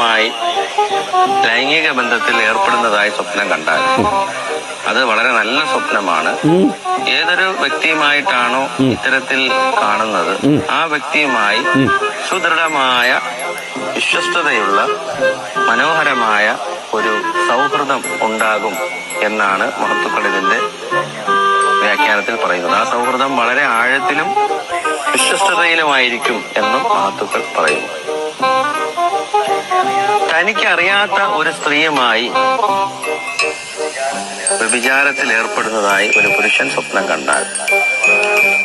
സ്ത്രീയുമായി ലൈംഗിക ബന്ധത്തിൽ ഏർപ്പെടുന്നതായി സ്വപ്നം കണ്ടാൽ അത് വളരെ നല്ല സ്വപ്നമാണ്. ഏതൊരു വ്യക്തിയുമായിട്ടാണോ ഇത്തരത്തിൽ കാണുന്നത് ആ വ്യക്തിയുമായി സുദൃഢമായ വിശ്വസ്തതയുള്ള മനോഹരമായ ഒരു സൗഹൃദം ഉണ്ടാകും എന്നാണ് മഹത്തുക്കൾ ഇതിന്റെ വ്യാഖ്യാനത്തിൽ പറയുന്നത്. ആ സൗഹൃദം വളരെ ആഴത്തിലും വിശ്വസ്തതയിലുമായിരിക്കും എന്നും മഹത്തുക്കൾ പറയുന്നു. തനിക്കറിയാത്ത ഒരു സ്ത്രീയുമായി വ്യഭിചാരത്തിൽ ഏർപ്പെടുന്നതായി ഒരു പുരുഷൻ സ്വപ്നം കണ്ടാൽ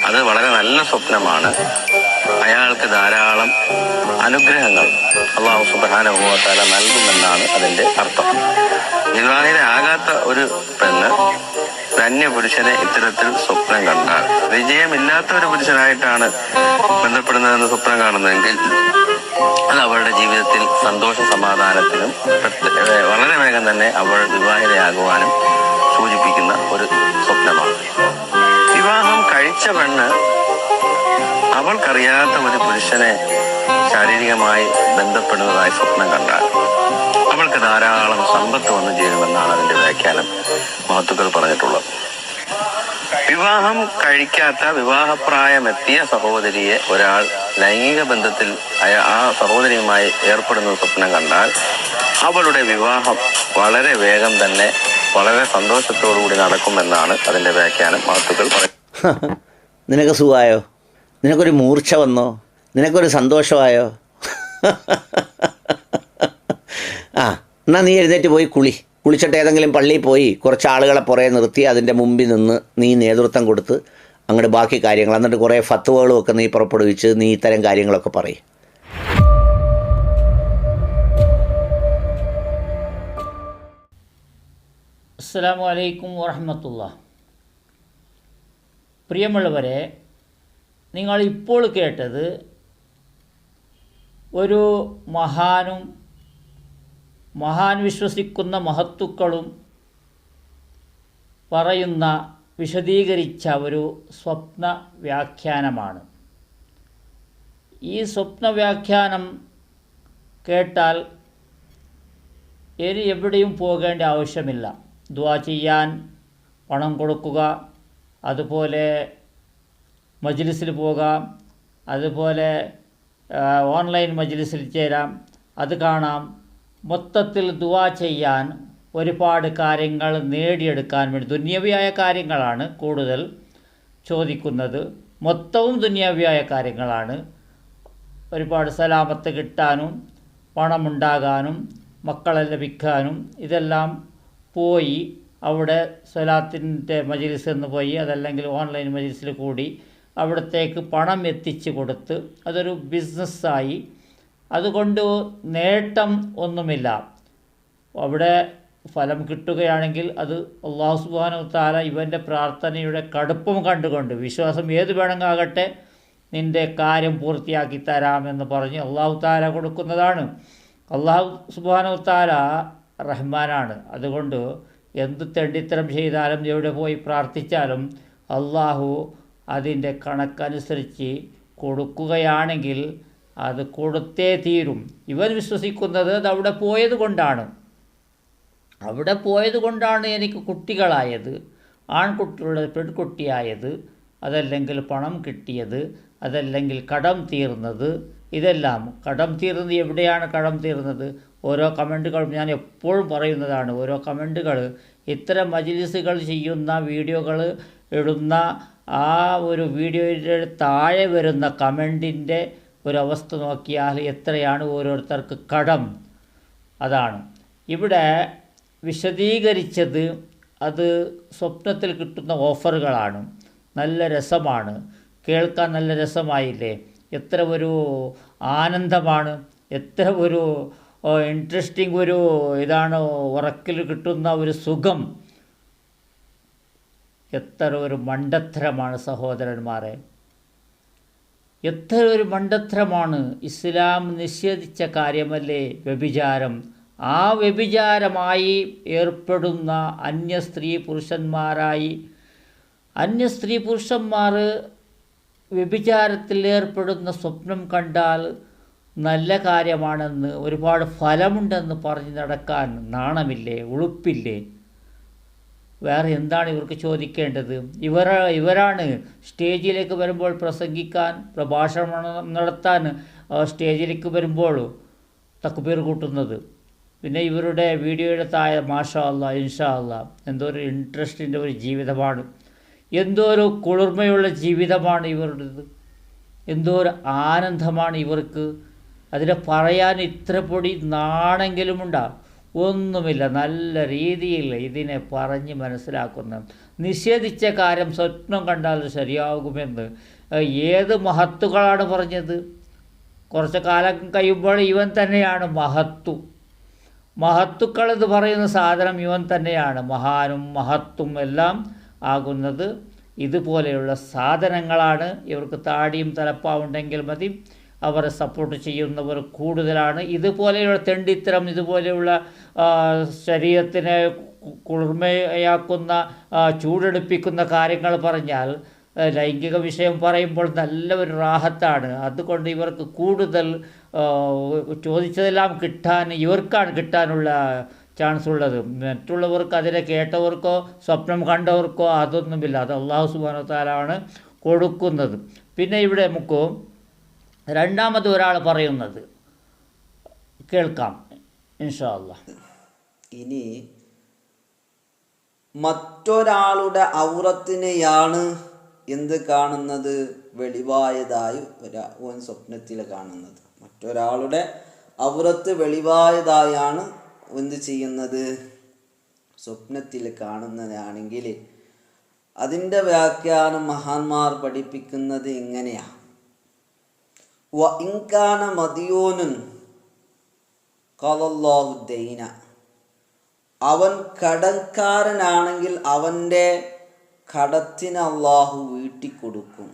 അത് വളരെ നല്ല സ്വപ്നമാണ്. അയാൾക്ക് ധാരാളം അനുഗ്രഹങ്ങൾ അല്ലാഹു സുബ്ഹാനഹു വ തആല നൽകുമെന്നാണ് അതിന്റെ അർത്ഥം. വിവാഹിതയാകാത്ത ഒരു പെണ്ണ് ധന്യ പുരുഷനെ ഇത്തരത്തിൽ സ്വപ്നം കണ്ടാൽ, വിജയമില്ലാത്ത ഒരു പുരുഷനായിട്ടാണ് ബന്ധപ്പെടുന്നതെന്ന് സ്വപ്നം കാണുന്നതെങ്കിൽ അത് അവളുടെ ജീവിതത്തിൽ സന്തോഷ സമാധാനത്തിനും വളരെ വേഗം തന്നെ അവൾ വിവാഹിതയാകുവാനും സൂചിപ്പിക്കുന്ന ഒരു സ്വപ്നമാണ്. വിവാഹം കഴിച്ച പെണ്ണ് അവൾക്കറിയാത്ത ഒരു പുരുഷനെ ശാരീരികമായി ബന്ധപ്പെടുന്നതായി സ്വപ്നം കണ്ടാൽ അവൾക്ക് ധാരാളം സമ്പത്ത് വന്നു ചേരുമെന്നാണ് അതിന്റെ വ്യാഖ്യാനം മഹത്തുക്കൾ പറഞ്ഞിട്ടുള്ളത്. വിവാഹം കഴിക്കാത്ത വിവാഹപ്രായമെത്തിയ സഹോദരിയെ ഒരാൾ ലൈംഗിക ബന്ധത്തിൽ ആ സഹോദരിയുമായി ഏർപ്പെടുന്ന സ്വപ്നം കണ്ടാൽ അവളുടെ വിവാഹം വളരെ വേഗം തന്നെ വളരെ സന്തോഷത്തോടുകൂടി നടക്കുമെന്നാണ് അതിന്റെ വ്യാഖ്യാനം മഹത്തുക്കൾ പറയുന്നത്. നിനക്ക് സുഖമായോ? നിനക്കൊരു മൂർച്ച വന്നോ? നിനക്കൊരു സന്തോഷമായോ? എന്നാൽ നീ എഴുന്നേറ്റ് പോയി കുളിച്ചിട്ട് ഏതെങ്കിലും പള്ളിയിൽ പോയി കുറച്ച് ആളുകളെ പുറകെ നിർത്തി അതിൻ്റെ മുമ്പിൽ നിന്ന് നീ നേതൃത്വം കൊടുത്ത് അങ്ങോട്ട് ബാക്കി കാര്യങ്ങൾ, എന്നിട്ട് കുറേ ഫത്വകളും ഒക്കെ നീ പുറപ്പെടുവിച്ച് നീ ഇത്തരം കാര്യങ്ങളൊക്കെ പറയും. അസ്സലാമു അലൈക്കും വറഹ്മത്തുള്ളാഹി. പ്രിയമുള്ളവരെ, നിങ്ങൾ ഇപ്പോൾ കേട്ടത് ഒരു മഹാൻ വിശ്വസിക്കുന്ന മഹത്തുക്കളും പറയുന്ന വിശദീകരിച്ച ഒരു സ്വപ്ന വ്യാഖ്യാനമാണ്. ഈ സ്വപ്ന വ്യാഖ്യാനം കേട്ടാൽ ഇനി എവിടെയും പോകേണ്ട ആവശ്യമില്ല. ദുആ ചെയ്യാൻ പണം കൊടുക്കുക, അതുപോലെ മജ്ലിസിൽ പോകാം, അതുപോലെ ഓൺലൈൻ മജ്ലിസിൽ ചേരാം, അത് കാണാം. മൊത്തത്തിൽ ദുആ ചെയ്യാൻ ഒരുപാട് കാര്യങ്ങൾ നേടിയെടുക്കാൻ വേണ്ടി ദുന്യവിയായ കാര്യങ്ങളാണ് കൂടുതൽ ചോദിക്കുന്നത്. മൊത്തവും ദുന്യവിയായ കാര്യങ്ങളാണ്. ഒരുപാട് സലാമത്ത് കിട്ടാനും പണമുണ്ടാകാനും മക്കളെ ലഭിക്കാനും ഇതെല്ലാം പോയി അവിടെ സ്വലാത്തിൻ്റെ മജ്ലിസ് എന്ന് പോയി അതല്ലെങ്കിൽ ഓൺലൈൻ മജ്ലിസിൽ കൂടി അവിടത്തേക്ക് പണം എത്തിച്ചു കൊടുത്ത് അതൊരു ബിസിനസ്സായി. അതുകൊണ്ട് നേട്ടം ഒന്നുമില്ല. അവിടെ ഫലം കിട്ടുകയാണെങ്കിൽ അത് അല്ലാഹു സുബ്ഹാനഹു വ തആല ഇവൻ്റെ പ്രാർത്ഥനയുടെ കടുപ്പം കണ്ടുകൊണ്ട്, വിശ്വാസം ഏത് വേണമെങ്കിലാകട്ടെ, നിൻ്റെ കാര്യം പൂർത്തിയാക്കി തരാമെന്ന് പറഞ്ഞ് അല്ലാഹു തആല കൊടുക്കുന്നതാണ്. അല്ലാഹു സുബ്ഹാനഹു വ തആല റഹ്മാനാണ്. അതുകൊണ്ട് എന്ത് തെണ്ടിത്തരം ചെയ്താലും എവിടെ പോയി പ്രാർത്ഥിച്ചാലും അല്ലാഹു അതിൻ്റെ കണക്കനുസരിച്ച് കൊടുക്കുകയാണെങ്കിൽ അത് കൊടുത്തേ തീരും. ഇവൻ വിശ്വസിക്കുന്നത് അത് അവിടെ പോയത് കൊണ്ടാണ് എനിക്ക് കുട്ടികളായത്, ആൺകുട്ടികളുടെ പെൺകുട്ടിയായത്, അതല്ലെങ്കിൽ പണം കിട്ടിയത്, അതല്ലെങ്കിൽ കടം തീർന്നത്. ഇതെല്ലാം കടം തീർന്നത് എവിടെയാണ് കടം തീർന്നത്? ഓരോ കമൻറ്റുകളും ഞാൻ എപ്പോഴും പറയുന്നതാണ്. ഓരോ കമൻറ്റുകൾ ഇത്തരം മജ്ലിസുകൾ ചെയ്യുന്ന വീഡിയോകൾ ഇടുന്ന ആ ഒരു വീഡിയോയുടെ താഴെ വരുന്ന കമൻറ്റിൻ്റെ ഒരവസ്ഥ നോക്കിയാൽ എത്രയാണ് ഓരോരുത്തർക്ക് കടം. അതാണ് ഇവിടെ വിശദീകരിച്ചത്. അത് സ്വപ്നത്തിൽ കിട്ടുന്ന ഓഫറുകളാണ്. നല്ല രസമാണ്, കേൾക്കാൻ നല്ല രസമായില്ലേ? എത്ര ഒരു ആനന്ദമാണ്, എത്ര ഒരു ഇൻട്രസ്റ്റിംഗ് ഒരു ഇതാണ് ഉറക്കിൽ കിട്ടുന്ന ഒരു സുഖം. എത്ര ഒരു മണ്ടത്തരമാണ് സഹോദരന്മാരെ, എത്ര ഒരു മണ്ടത്തരമാണ്. ഇസ്ലാം നിഷേധിച്ച കാര്യമല്ലേ വ്യഭിചാരം? ആ വ്യഭിചാരമായി ഏർപ്പെടുന്ന അന്യ സ്ത്രീ പുരുഷന്മാർ വ്യഭിചാരത്തിൽ ഏർപ്പെടുന്ന സ്വപ്നം കണ്ടാൽ നല്ല കാര്യമാണെന്ന് ഒരുപാട് ഫലമുണ്ടെന്ന് പറഞ്ഞ് നടക്കാൻ നാണമില്ലേ, ഉളുപ്പില്ലേ? വേറെ എന്താണ് ഇവർക്ക് ചോദിക്കേണ്ടത്? ഇവരാണ് സ്റ്റേജിലേക്ക് വരുമ്പോൾ പ്രസംഗിക്കാൻ, പ്രഭാഷണം നടത്താൻ സ്റ്റേജിലേക്ക് വരുമ്പോൾ തക്ബീർ കൂട്ടുന്നത്. പിന്നെ ഇവരുടെ വീഡിയോയുടെ താഴെ മാഷാ അല്ലാ, ഇൻഷാ അല്ലാ, എന്തോ ഒരു ഇൻട്രസ്റ്റിൻ്റെ ഒരു ജീവിതമാണ്, എന്തോ ഒരു കുളിർമയുള്ള ജീവിതമാണ് ഇവരുടേത്, എന്തോ ഒരു ആനന്ദമാണ് ഇവർക്ക്. അതിനെ പറയാൻ ഇത്ര പൊടി നാണെങ്കിലുമുണ്ടാകും. ഒന്നുമില്ല, നല്ല രീതിയിൽ ഇതിനെ പറഞ്ഞ് മനസ്സിലാക്കുന്ന, നിഷേധിച്ച കാര്യം സ്വപ്നം കണ്ടാൽ ശരിയാകുമെന്ന് ഏത് മഹത്തുക്കളാണ് പറഞ്ഞത്? കുറച്ച് കാലം കഴിയുമ്പോൾ ഇവൻ തന്നെയാണ് മഹത്തുക്കൾ എന്ന് പറയുന്ന സാധനം ഇവൻ തന്നെയാണ്. മഹാനും മഹത്തും എല്ലാം ആകുന്നത് ഇതുപോലെയുള്ള സാധനങ്ങളാണ്. ഇവർക്ക് താടിയും തലപ്പാവുണ്ടെങ്കിൽ മതി, അവരെ സപ്പോർട്ട് ചെയ്യുന്നവർ കൂടുതലാണ്. ഇതുപോലെയുള്ള തെണ്ടിത്തരം, ഇതുപോലെയുള്ള ശരീരത്തിനെ കുളിർമയാക്കുന്ന, ചൂടെടുപ്പിക്കുന്ന കാര്യങ്ങൾ പറഞ്ഞാൽ, ലൈംഗിക വിഷയം പറയുമ്പോൾ നല്ല ഒരു റാഹത്താണ്. അതുകൊണ്ട് ഇവർക്ക് കൂടുതൽ ചോദിച്ചതെല്ലാം ഇവർക്കാണ് കിട്ടാനുള്ള ചാൻസ് ഉള്ളത്. മറ്റുള്ളവർക്ക്, അതിനെ കേട്ടവർക്കോ സ്വപ്നം കണ്ടവർക്കോ അതൊന്നുമില്ല. അത് അല്ലാഹു സുബ്ഹാനഹു വ തആലയാണ് കൊടുക്കുന്നത്. പിന്നെ ഇവിടെ നമുക്ക് രണ്ടാമത് ഒരാൾ പറയുന്നത് കേൾക്കാം ഇൻഷാ അല്ലാഹ്. ഇനി മറ്റൊരാളുടെ ഔറത്തിനെയാണ് എന്ത് കാണുന്നത്? വെളിവായതായി ഓൻ സ്വപ്നത്തിൽ കാണുന്നത്. മറ്റൊരാളുടെ ഔറത്ത് വെളിവായതായാണ് എന്ത് ചെയ്യുന്നത്? സ്വപ്നത്തിൽ കാണുന്നതാണെങ്കിൽ അതിൻ്റെ വ്യാഖ്യാനം മഹാന്മാർ പഠിപ്പിക്കുന്നത് ഇങ്ങനെയാണ്: വ ഇൻകാന മദിയൂനുൻ ഖലല്ലാഹു ദൈന, അവൻ കടക്കാരനാണെങ്കിൽ അവൻ്റെ കടത്തിന് അള്ളാഹു വീട്ടിക്കൊടുക്കും.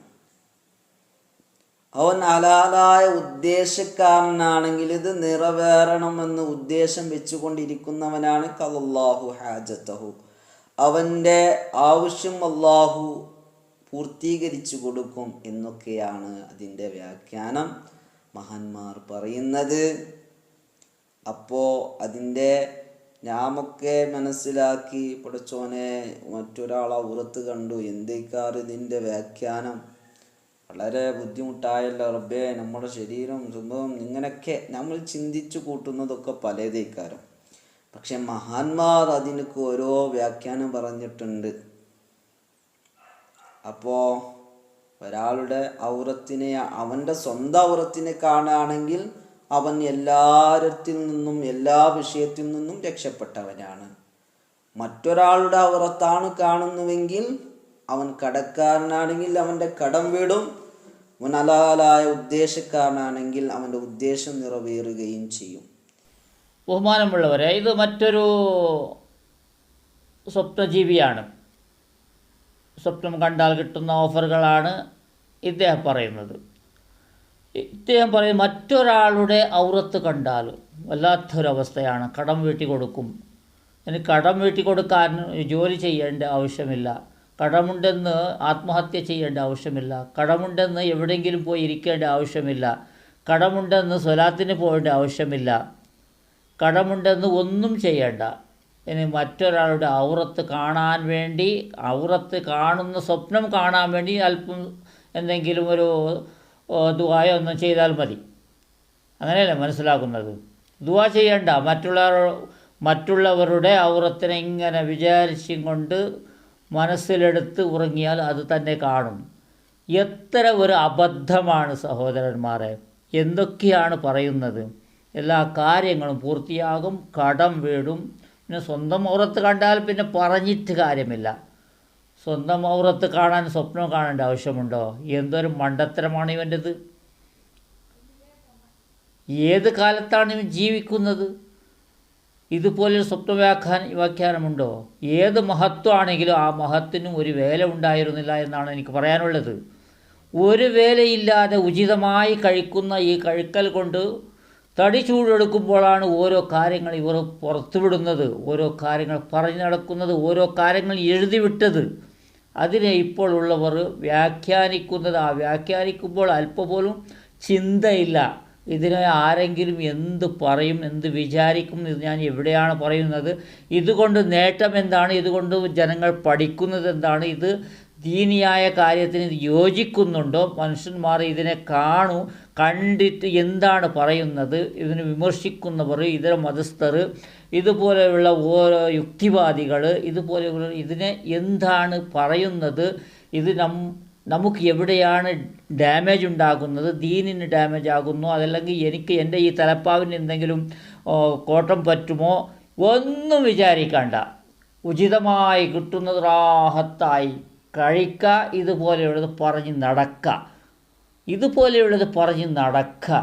അവൻ ഹലാലായ ഉദ്ദേശക്കാരനാണെങ്കിൽ ഇത് നിറവേറണമെന്ന് ഉദ്ദേശം വെച്ചുകൊണ്ടിരിക്കുന്നവനാണ് ഖലല്ലാഹു ഹാജത്തഹു, അവൻ്റെ ആവശ്യം അള്ളാഹു പൂർത്തീകരിച്ചു കൊടുക്കും എന്നൊക്കെയാണ് അതിൻ്റെ വ്യാഖ്യാനം മഹാന്മാർ പറയുന്നത്. അപ്പോൾ അതിൻ്റെ നാമൊക്കെ മനസ്സിലാക്കി, പഠിച്ചോനെ മറ്റൊരാളെ ഉറത്ത് കണ്ടു, എന്തേക്കാറ് ഇതിൻ്റെ വ്യാഖ്യാനം വളരെ ബുദ്ധിമുട്ടായല്ലോ റബ്ബേ, നമ്മുടെ ശരീരം സംഭവം ഇങ്ങനെയൊക്കെ നമ്മൾ ചിന്തിച്ചു കൂട്ടുന്നതൊക്കെ പലതേക്കാരം. പക്ഷെ മഹാന്മാർ അതിനൊക്കെ ഓരോ വ്യാഖ്യാനം പറഞ്ഞിട്ടുണ്ട്. അപ്പോൾ ഒരാളുടെ ഔറത്തിനെ, അവൻ്റെ സ്വന്തം ഔറത്തിനെ കാണുകയാണെങ്കിൽ അവൻ എല്ലായിടത്തിൽ നിന്നും, എല്ലാ വിഷയത്തിൽ നിന്നും രക്ഷപ്പെട്ടവനാണ്. മറ്റൊരാളുടെ ഔറത്താണ് കാണുന്നുവെങ്കിൽ അവൻ കടക്കാരനാണെങ്കിൽ അവൻ്റെ കടം വീടും, അവൻ ഹലാലായ ഉദ്ദേശക്കാരനാണെങ്കിൽ അവൻ്റെ ഉദ്ദേശം നിറവേറുകയും ചെയ്യും. ബഹുമാനമുള്ളവരെ, ഇത് മറ്റൊരു സ്വപ്നജീവിയാണ്. സ്വപ്നം കണ്ടാൽ കിട്ടുന്ന ഓഫറുകളാണ് ഇദ്ദേഹം പറയുന്നത്. ഇദ്ദേഹം പറയും മറ്റൊരാളുടെ ഔറത്ത് കണ്ടാൽ വല്ലാത്തൊരവസ്ഥയാണ്, കടം വീട്ടി കൊടുക്കും. ഇനി കടം വീട്ടി കൊടുക്കാൻ ജോലി ചെയ്യേണ്ട ആവശ്യമില്ല, കടമുണ്ടെന്ന് ആത്മഹത്യ ചെയ്യേണ്ട ആവശ്യമില്ല, കടമുണ്ടെന്ന് എവിടെയെങ്കിലും പോയി ഇരിക്കേണ്ട ആവശ്യമില്ല, കടമുണ്ടെന്ന് സ്വലാത്തിന് പോകേണ്ട ആവശ്യമില്ല, കടമുണ്ടെന്ന് ഒന്നും ചെയ്യേണ്ട. ഇനി മറ്റൊരാളുടെ ഔറത്ത് കാണാൻ വേണ്ടി, ഔറത്ത് കാണുന്ന സ്വപ്നം കാണാൻ വേണ്ടി അല്പം എന്തെങ്കിലും ഒരു ദുആയോ ഒന്നും ചെയ്താൽ മതി. അങ്ങനെയല്ലേ മനസ്സിലാക്കുന്നത്? ദുആ ചെയ്യേണ്ട. മറ്റുള്ളവരുടെ ഔറത്തിനെ ഇങ്ങനെ വിചാരിച്ചും കൊണ്ട് മനസ്സിലെടുത്ത് ഉറങ്ങിയാൽ അത് തന്നെ കാണും. എത്ര ഒരു അബദ്ധമാണ് സഹോദരന്മാരെ! എന്തൊക്കെയാണ് പറയുന്നത്? എല്ലാ കാര്യങ്ങളും പൂർത്തിയാകും, കടം വീടും. പിന്നെ സ്വന്തം ഔറത്ത് കണ്ടാൽ പിന്നെ പറഞ്ഞിട്ട് കാര്യമില്ല. സ്വന്തം ഔറത്ത് കാണാൻ സ്വപ്നം കാണേണ്ട ആവശ്യമുണ്ടോ? എന്തൊരു മണ്ടത്തരമാണ് ഇവൻ്റെത്! ഏത് കാലത്താണ് ഇവൻ ജീവിക്കുന്നത്? ഇതുപോലൊരു വ്യാഖ്യാനമുണ്ടോ? ഏത് മഹത്വമാണെങ്കിലും ആ മഹത്തിനും ഒരു വേല ഉണ്ടായിരുന്നില്ല എന്നാണ് എനിക്ക് പറയാനുള്ളത്. ഒരു വേലയില്ലാതെ ഉചിതമായി കഴിക്കുന്ന ഈ കഴിക്കൽ കൊണ്ട് തടി ചൂടെടുക്കുമ്പോഴാണ് ഓരോ കാര്യങ്ങൾ ഇവർ പുറത്തുവിടുന്നത്, ഓരോ കാര്യങ്ങൾ പറഞ്ഞു നടക്കുന്നത്, ഓരോ കാര്യങ്ങൾ എഴുതിവിട്ടത്. അതിനെ ഇപ്പോൾ ഉള്ളവർ വ്യാഖ്യാനിക്കുന്നത്, ആ വ്യാഖ്യാനിക്കുമ്പോൾ അല്പം പോലും ചിന്തയില്ല. ഇതിനെ ആരെങ്കിലും എന്ത് പറയും, എന്ത് വിചാരിക്കും, ഇത് ഞാൻ എവിടെയാണ് പറയുന്നത്, ഇതുകൊണ്ട് നേട്ടം എന്താണ്, ഇതുകൊണ്ട് ജനങ്ങൾ പഠിക്കുന്നത് എന്താണ്, ഇത് ദീനിയായ കാര്യത്തിന് ഇത് യോജിക്കുന്നുണ്ടോ, മനുഷ്യന്മാർ ഇതിനെ കണ്ടിട്ട് എന്താണ് പറയുന്നത്, ഇതിനെ വിമർശിക്കുന്നവർ, ഇതര മതസ്ഥർ, ഇതുപോലെയുള്ള ഓരോ യുക്തിവാദികൾ, ഇതുപോലെയുള്ള ഇതിനെ എന്താണ് പറയുന്നത്, ഇത് നമുക്ക് എവിടെയാണ് ഡാമേജ് ഉണ്ടാകുന്നത്, ദീനിന് ഡാമേജ് ആകുന്നു, അതല്ലെങ്കിൽ എനിക്ക് എൻ്റെ ഈ തലപ്പാവിന് എന്തെങ്കിലും കോട്ടം പറ്റുമോ, ഒന്നും വിചാരിക്കണ്ട. ഉചിതമായി കിട്ടുന്നത് റാഹത്തായി കഴിക്കുക, ഇതുപോലെയുള്ളത് പറഞ്ഞ് നടക്കുക, ഇതുപോലെയുള്ളത് പറഞ്ഞ് നടക്കുക.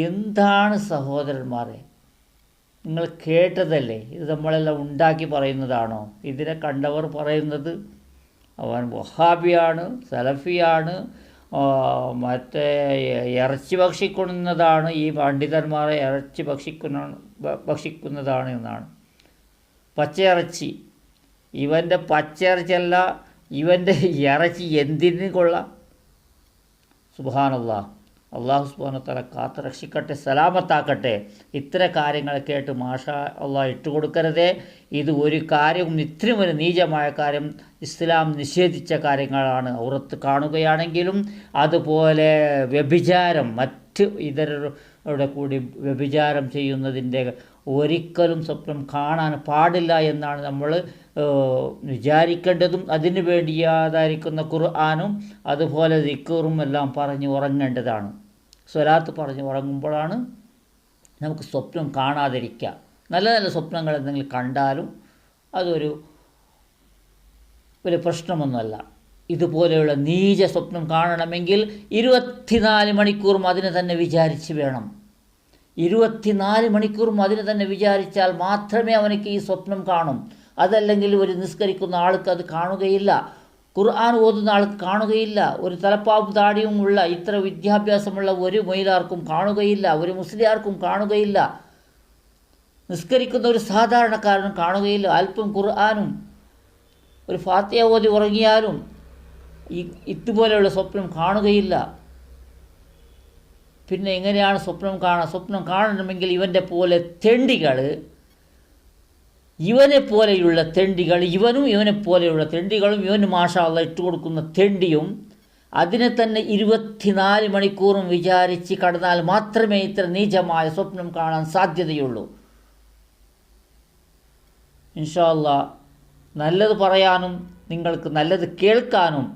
എന്താണ് സഹോദരന്മാരെ, നിങ്ങൾ കേട്ടതല്ലേ? ഇത് നമ്മളെല്ലാം ഉണ്ടാക്കി പറയുന്നതാണോ? ഇതിനെ കണ്ടവർ പറയുന്നത് അവൻ വഹാബിയാണ്, സലഫിയാണ്, മറ്റേ ഇറച്ചി ഭക്ഷിക്കുന്നതാണ്, ഈ പണ്ഡിതന്മാരെ ഇറച്ചി ഭക്ഷിക്കുന്നതാണ് എന്നാണ്. പച്ചയിറച്ചി, ഇവൻ്റെ പച്ചയിറച്ചിയല്ല, ഇവൻ്റെ ഇറച്ചി എന്തിനു കൊള്ളാം? സുബ്ഹാനല്ലാഹ്. അള്ളാഹു സുബ്ഹാനഹു വ തആല കാത്ത് രക്ഷിക്കട്ടെ, സലാമത്താക്കട്ടെ. ഇത്തരം കാര്യങ്ങൾ കേട്ട് മാഷാ അള്ളാഹ് ഇട്ടുകൊടുക്കരുതേ. ഇത് ഒരു കാര്യവും, ഇത്രയും ഒരു നീചമായ കാര്യം, ഇസ്ലാം നിഷേധിച്ച കാര്യങ്ങളാണ്. ഔറത്ത് കാണുകയാണെങ്കിലും അതുപോലെ വ്യഭിചാരം, മറ്റ് ഇതരുടെ കൂടി വ്യഭിചാരം ചെയ്യുന്നതിൻ്റെ ഒരിക്കലും സ്വപ്നം കാണാൻ പാടില്ല എന്നാണ് നമ്മൾ വിചാരിക്കേണ്ടതും. അതിനു വേണ്ടിയാതായിരിക്കുന്ന ഖുർആനും അതുപോലെ ദിക്റും എല്ലാം പറഞ്ഞ് ഉറങ്ങേണ്ടതാണ്. സ്വലാത്ത് പറഞ്ഞ് ഉറങ്ങുമ്പോഴാണ് നമുക്ക് സ്വപ്നം കാണാതിരിക്കുക. നല്ല നല്ല സ്വപ്നങ്ങൾ എന്തെങ്കിലും കണ്ടാലും അതൊരു പ്രശ്നമൊന്നുമല്ല. ഇതുപോലെയുള്ള നീച സ്വപ്നം കാണണമെങ്കിൽ 24 മണിക്കൂറും അതിനെ തന്നെ വിചാരിച്ച് വേണം. 24 മണിക്കൂറും അതിനെ തന്നെ വിചാരിച്ചാൽ മാത്രമേ അവനക്ക് ഈ സ്വപ്നം കാണും. അതല്ലെങ്കിൽ ഒരു നിസ്കരിക്കുന്ന ആൾക്ക് അത് കാണുകയില്ല, ഖുർആൻ ഓതുന്ന ആൾക്ക് കാണുകയില്ല, ഒരു തലപ്പാവും താടിയും ഉള്ള ഇത്ര വിദ്യാഭ്യാസമുള്ള ഒരു മൊയിലാർക്കും കാണുകയില്ല, ഒരു മുസ്ലിയാർക്കും കാണുകയില്ല, നിസ്കരിക്കുന്ന ഒരു സാധാരണക്കാരനും കാണുകയില്ല. അല്പം ഖുർആനും ഒരു ഫാത്തിഹ ഓതി ഉറങ്ങിയാലും ഇതുപോലെയുള്ള സ്വപ്നം കാണുകയില്ല. പിന്നെ എങ്ങനെയാണ് സ്വപ്നം കാണുക? സ്വപ്നം കാണണമെങ്കിൽ ഇവനെ പോലെയുള്ള തെണ്ടികൾ, ഇവന് മാഷാ അല്ലാഹ് ഇട്ടുകൊടുക്കുന്ന തെണ്ടിയും, അതിനെ തന്നെ 24 മണിക്കൂറും വിചാരിച്ച് കടന്നാൽ മാത്രമേ ഇത്ര നീചമായ സ്വപ്നം കാണാൻ സാധ്യതയുള്ളൂ. ഇൻഷാ അല്ലാഹ് നല്ലത് പറയാനും നിങ്ങൾക്ക് നല്ലത് കേൾക്കാനും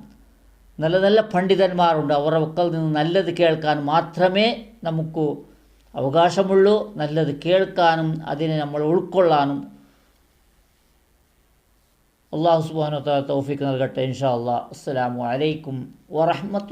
നല്ല നല്ല പണ്ഡിതന്മാരുണ്ട്. അവരുടെ മക്കളിൽ നിന്ന് നല്ലത് കേൾക്കാൻ മാത്രമേ നമുക്ക് അവകാശമുള്ളൂ. നല്ലത് കേൾക്കാനും അതിനെ നമ്മൾ ഉൾക്കൊള്ളാനും അല്ലാഹു സുബ്ഹാനഹു വ തആല തൗഫീഖ് നൽകട്ടെ. ഇൻഷാ അല്ലാഹ്. അസ്സലാമു അലൈക്കും വറഹ്മത്തുള്ളാഹി